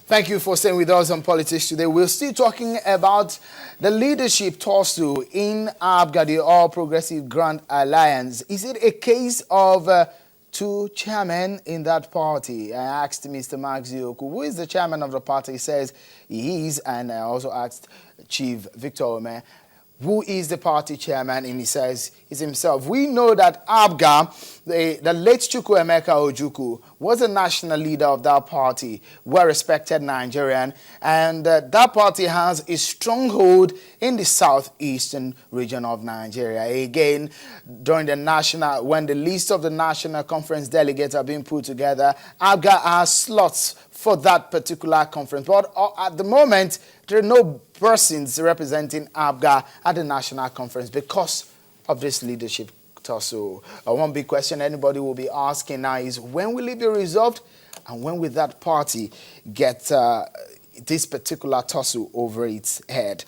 Thank you for staying with us on Politics Today. We're still talking about the leadership tussle in APGA, the All Progressive Grand Alliance. Is it a case of two chairmen in that party? I asked Mr. Max Zioku, who is the chairman of the party. He says he is, and I also asked Chief Victor Umeh, who is the party chairman, and he says he's himself. We know that APGA, the late Chukwuemeka Ojukwu, was a national leader of that party, well-respected Nigerian, and that party has a stronghold in the southeastern region of Nigeria. Again, during the when the list of the national conference delegates are being put together, APGA has slots for that particular conference. But at the moment, there are no persons representing APGA at the national conference because of this leadership tussle. One big question anybody will be asking now is, when will it be resolved? And when will that party get this particular tussle over its head?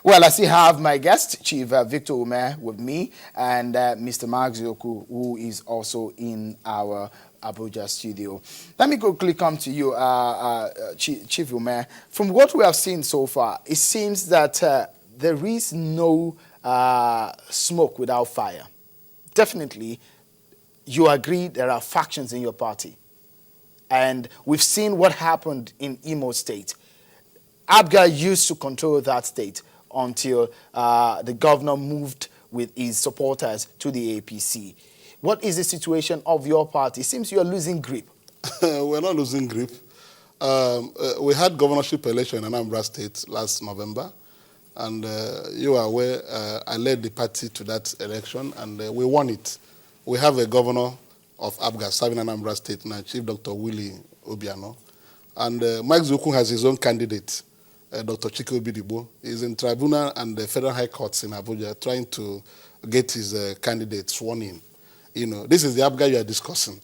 Well, I still have my guest, Chief Victor Umeh, with me, and Mr. Max Zioku, who is also in our Abuja studio. Let me quickly come to you, Chief Umeh. From what we have seen so far, it seems that there is no smoke without fire. Definitely, you agree there are factions in your party. And we've seen what happened in Imo State. APGA used to control that state until the governor moved with his supporters to the APC. What is the situation of your party? It seems you are losing grip. We're not losing grip. We had governorship election in Anambra State last November, and you are aware I led the party to that election, and we won it. We have a governor of APGA serving Anambra State now, Chief Dr. Willie Obiano, and Mike Zuku has his own candidate, Dr. Chike Obidibo. He's in tribunal and the Federal High Courts in Abuja trying to get his candidate sworn in. You know, this is the APGA you are discussing.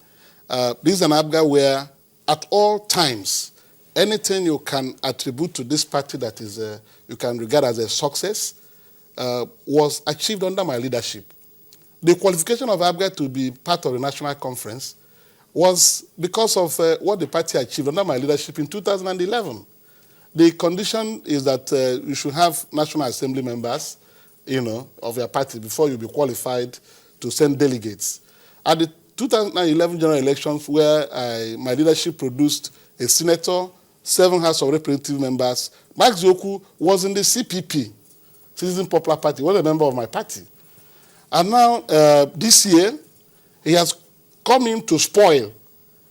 This is an APGA where, at all times, anything you can attribute to this party that is you can regard as a success was achieved under my leadership. The qualification of APGA to be part of the national conference was because of what the party achieved under my leadership in 2011. The condition is that you should have National Assembly members, you know, of your party before you be qualified to send delegates. At the 2011 general elections, where my leadership produced a senator, 7 House of Representative members, Mike Zioku was in the CPP, Citizen Popular Party, was a member of my party. And now, this year, he has come in to spoil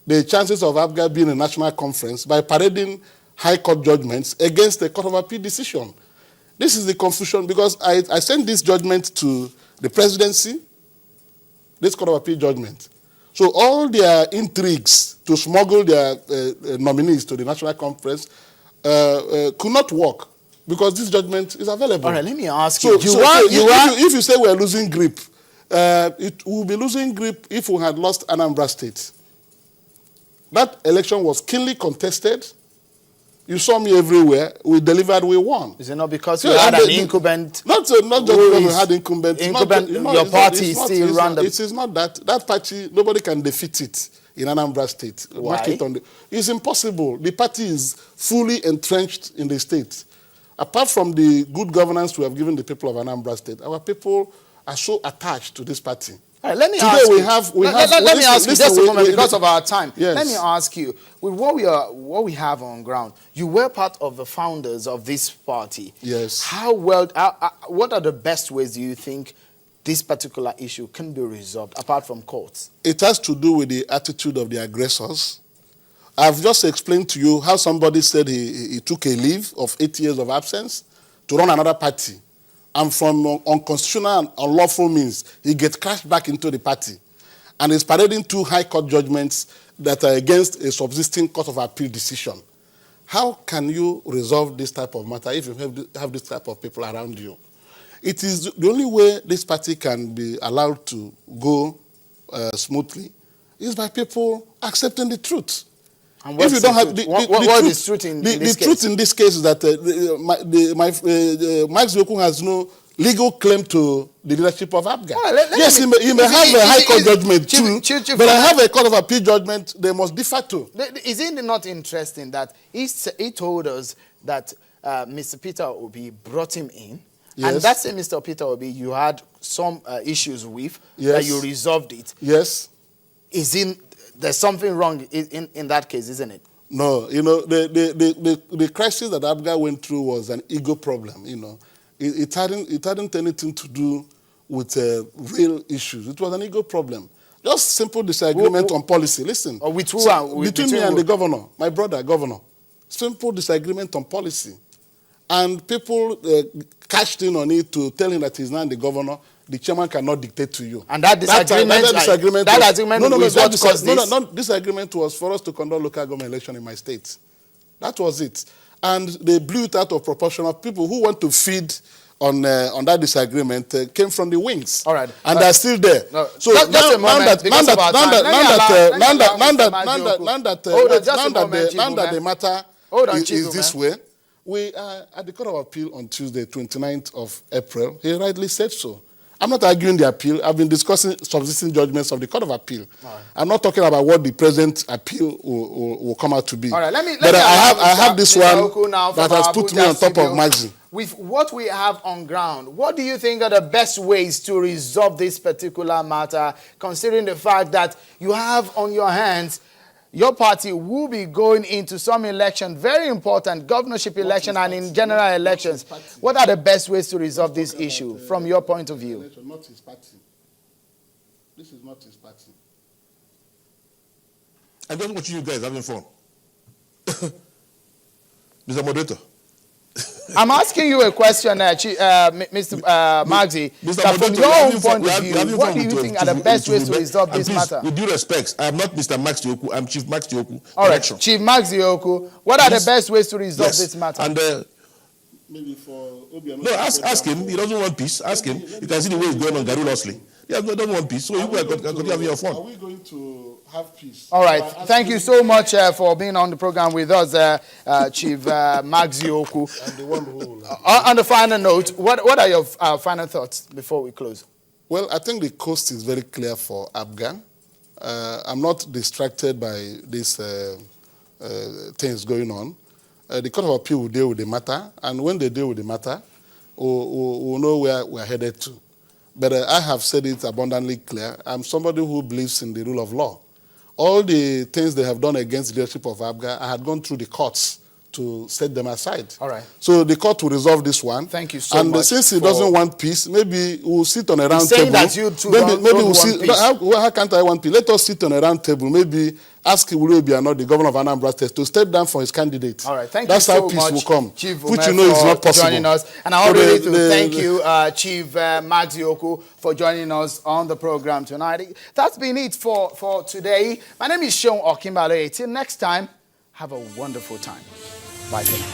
the chances of APGA being a national conference by parading high court judgments against the Court of Appeal decision. This is the confusion, because I sent this judgment to the presidency, this Court of Appeal judgment. So all their intrigues to smuggle their nominees to the national conference could not work, because this judgment is available. All right, let me ask you. If you say we're losing grip, it will be losing grip if we had lost Anambra State. That election was keenly contested. You saw me everywhere. We delivered, we won. Is it not because you had an incumbent? Not just because we had incumbent. Your party still random. It is not that. That party, nobody can defeat it in Anambra State. Why? It's impossible. The party is fully entrenched in the state. Apart from the good governance we have given the people of Anambra State, our people are so attached to this party. All right, let me ask you. Let me ask you just a moment because of our time. Yes. Let me ask you, with what we have on ground, you were part of the founders of this party. Yes. What are the best ways do you think this particular issue can be resolved apart from courts? It has to do with the attitude of the aggressors. I've just explained to you how somebody said he took a leave of 8 years of absence to run another party. And from unconstitutional and unlawful means, he gets crashed back into the party. And is parading 2 high court judgments that are against a subsisting Court of Appeal decision. How can you resolve this type of matter if you have this type of people around you? It is the only way this party can be allowed to go smoothly is by people accepting the truth. And what is truth in this case? The truth in this case is that Mike Zioku has no legal claim to the leadership of APGA. Well, yes, he may have a high court judgment too, but I have a court of appeal judgment they must defer to. Is it not interesting that he told us that Mr. Peter Obi brought him in, yes. and that same Mr. Peter Obi you had some issues with, yes. that you resolved it. Yes. There's something wrong in that case, isn't it? No, you know, the crisis that APGA went through was an ego problem, you know. It hadn't anything to do with real issues. It was an ego problem. Just simple disagreement on policy. Listen. With who? Between me and the governor, my brother, governor. Simple disagreement on policy. And people cashed in on it to tell him that he's not the governor. The chairman cannot dictate to you. And that disagreement, this agreement was for us to conduct local government election in my state. That was it. And they blew it out of proportion. People who want to feed on that disagreement came from the wings. All right. And they're still there. No, so now that the matter is this way, we are at the Court of Appeal on Tuesday, 29th of April. He rightly said so. I'm not arguing the appeal. I've been discussing subsisting judgments of the Court of Appeal. Right. I'm not talking about what the present appeal will come out to be. All right, but I have this one that has put me on top of Maxi. With what we have on ground, what do you think are the best ways to resolve this particular matter, considering the fact that you have on your hands your party will be going into some election, very important governorship election and in general elections. What are the best ways to resolve this issue from your point of view? Not his party. This is not his party. I just want you guys having fun. Mr. Moderator. I'm asking you a question, Mr. Maxi. From your own point of view, what do you think are the best ways to resolve this matter? With due respect, I am not Mr. Max Tioku, I'm Chief Max Tioku. All right, Chief Max Tioku, what are the best ways to resolve this matter? And maybe for Obiano. No, ask him. He doesn't want peace. Ask him. You can see the way it's going on garrulously. He doesn't want peace, so you can continue having your fun. Are we going to have peace? All right. Thank you so much for being on the program with us, Chief Max Tioku. And the one who on the final note, what are your final thoughts before we close? Well, I think the coast is very clear for APGA. I'm not distracted by these things going on. The Court of Appeal will deal with the matter, and when they deal with the matter, we'll know where we're headed to. But I have said it abundantly clear. I'm somebody who believes in the rule of law. All the things they have done against the leadership of APGA, I had gone through the courts to set them aside. All right. So the court will resolve this one. Thank you so much. And since he doesn't want peace, maybe we'll sit on a round table. That you two maybe we'll sit. How can't I want peace? Let us sit on a round table. Maybe ask Wilfully, the governor of Anambra State, to step down for his candidate. All right. Thank That's you so how peace much, will come. Chief Umeh, which you know is not possible. Joining us. And I already thank you, Chief Max Tioku, for joining us on the program tonight. That's been it for today. My name is Sean Okimbale. Till next time, have a wonderful time. Bye for now.